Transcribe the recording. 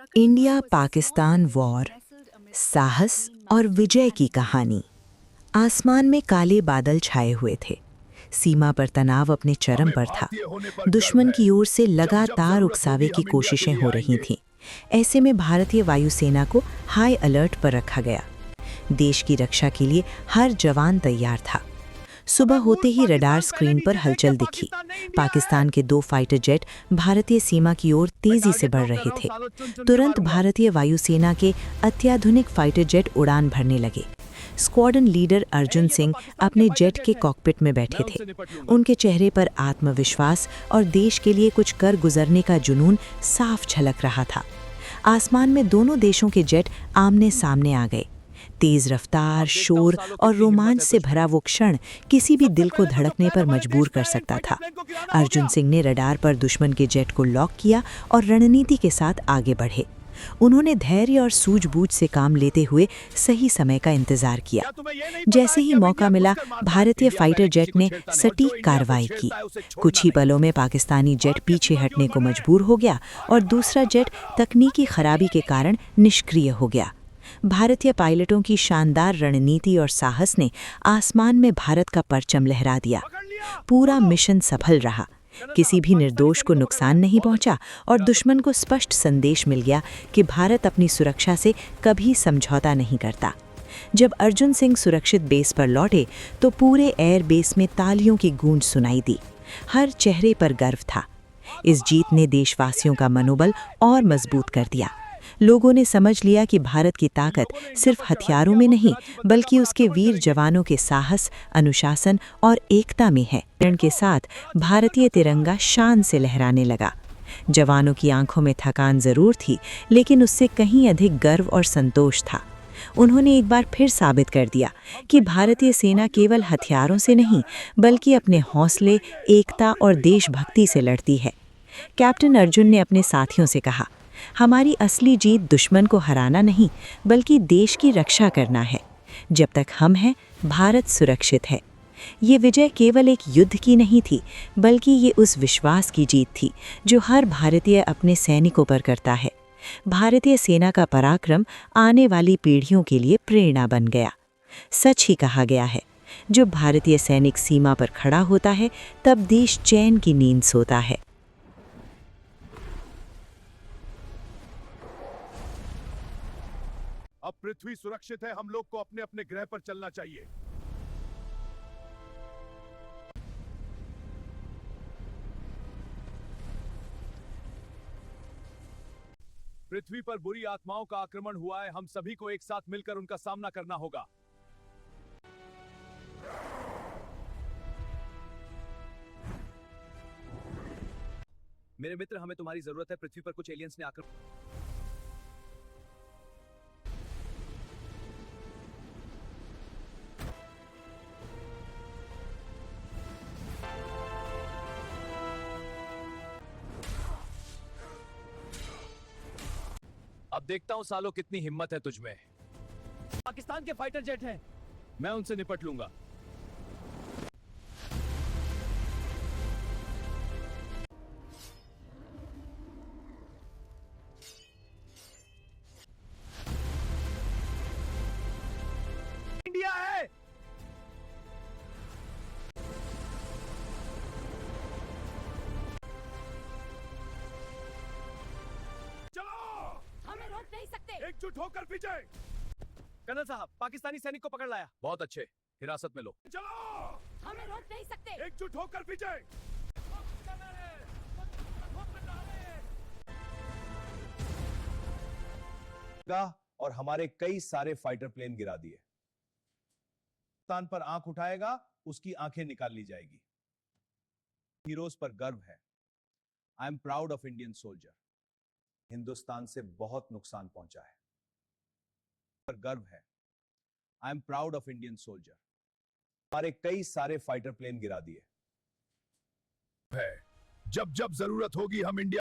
India Pakistan war, साहस और विजय की कहानी। आसमान में काले बादल छाए हुए थे। सीमा पर तनाव अपने चरम पर था। दुश्मन की ओर से लगातार उकसावे की कोशिशें हो रही थीं। ऐसे में भारतीय वायुसेना को हाई अलर्ट पर रखा गया। देश की रक्षा के लिए हर जवान तैयार था। सुबह होते ही रडार स्क्रीन पर हलचल दिखी। पाकिस्तान के 2 फाइटर जेट भारतीय सीमा की ओर तेजी से बढ़ रहे थे। तुरंत भारतीय वायुसेना के अत्याधुनिक फाइटर जेट उड़ान भरने लगे। स्क्वाड्रन लीडर अर्जुन सिंह अपने जेट के कॉकपिट में बैठे थे। उनके चेहरे पर आत्मविश्वास और देश के लिए कुछ कर गुजरने का जुनून साफ झलक रहा था। आसमान में दोनों देशों के जेट आमने सामने आ गए। तेज रफ्तार, शोर और रोमांच से भरा वो क्षण किसी भी दिल को धड़कने पर मजबूर कर सकता था। अर्जुन सिंह ने रडार पर दुश्मन के जेट को लॉक किया और रणनीति के साथ आगे बढ़े। उन्होंने धैर्य और सूझबूझ से काम लेते हुए सही समय का इंतजार किया। जैसे ही मौका मिला, भारतीय फाइटर जेट ने सटीक कार्रवाई की। कुछ ही पलों में पाकिस्तानी जेट पीछे हटने को मजबूर हो गया और दूसरा जेट तकनीकी खराबी के कारण निष्क्रिय हो गया। भारतीय पायलटों की शानदार रणनीति और साहस ने आसमान में भारत का परचम लहरा दिया। पूरा मिशन सफल रहा। किसी भी निर्दोष को नुकसान नहीं पहुंचा और दुश्मन को स्पष्ट संदेश मिल गया कि भारत अपनी सुरक्षा से कभी समझौता नहीं करता। जब अर्जुन सिंह सुरक्षित बेस पर लौटे तो पूरे एयर बेस में तालियों की गूंज सुनाई दी। हर चेहरे पर गर्व था। इस जीत ने देशवासियों का मनोबल और मजबूत कर दिया। लोगों ने समझ लिया कि भारत की ताकत सिर्फ हथियारों में नहीं, बल्कि उसके वीर जवानों के साहस, अनुशासन और एकता में है। रण के साथ भारतीय तिरंगा शान से लहराने लगा। जवानों की आंखों में थकान जरूर थी, लेकिन उससे कहीं अधिक गर्व और संतोष था। उन्होंने एक बार फिर साबित कर दिया कि भारतीय सेना केवल हथियारों से नहीं, बल्कि अपने हौसले, एकता और देशभक्ति से लड़ती है। कैप्टन अर्जुन ने अपने साथियों से कहा, हमारी असली जीत दुश्मन को हराना नहीं, बल्कि देश की रक्षा करना है। जब तक हम हैं, भारत सुरक्षित है। ये विजय केवल एक युद्ध की नहीं थी, बल्कि ये उस विश्वास की जीत थी जो हर भारतीय अपने सैनिकों पर करता है। भारतीय सेना का पराक्रम आने वाली पीढ़ियों के लिए प्रेरणा बन गया। सच ही कहा गया है, जब भारतीय सैनिक सीमा पर खड़ा होता है, तब देश चैन की नींद सोता है। अब पृथ्वी सुरक्षित है, हम लोग को अपने अपने ग्रह पर चलना चाहिए। पृथ्वी पर बुरी आत्माओं का आक्रमण हुआ है, हम सभी को एक साथ मिलकर उनका सामना करना होगा। मेरे मित्र, हमें तुम्हारी जरूरत है। पृथ्वी पर कुछ एलियंस ने आक्रमण। अब देखता हूं सालों कितनी हिम्मत है तुझमें। पाकिस्तान के फाइटर जेट हैं, मैं उनसे निपट लूंगा। इंडिया है। नहीं सकते। एकजुट होकर विजय। कर्नल साहब, पाकिस्तानी सैनिक को पकड़ लाया। बहुत अच्छे, हिरासत में लो। चलो, हमें रोक नहीं सकते। एकजुट होकर विजय। और हमारे कई सारे फाइटर प्लेन गिरा दिए। पाकिस्तान पर आंख उठाएगा, उसकी आंखें निकाल ली जाएगी। हीरोज पर गर्व है। I am proud of Indian soldier. Hindustan से बहुत नुकसान पहुंचा है, पर गर्व है। I am proud of Indian soldier. हमारे कई सारे फाइटर प्लेन गिरा दिए है। जब जब जरूरत होगी हम इंडिया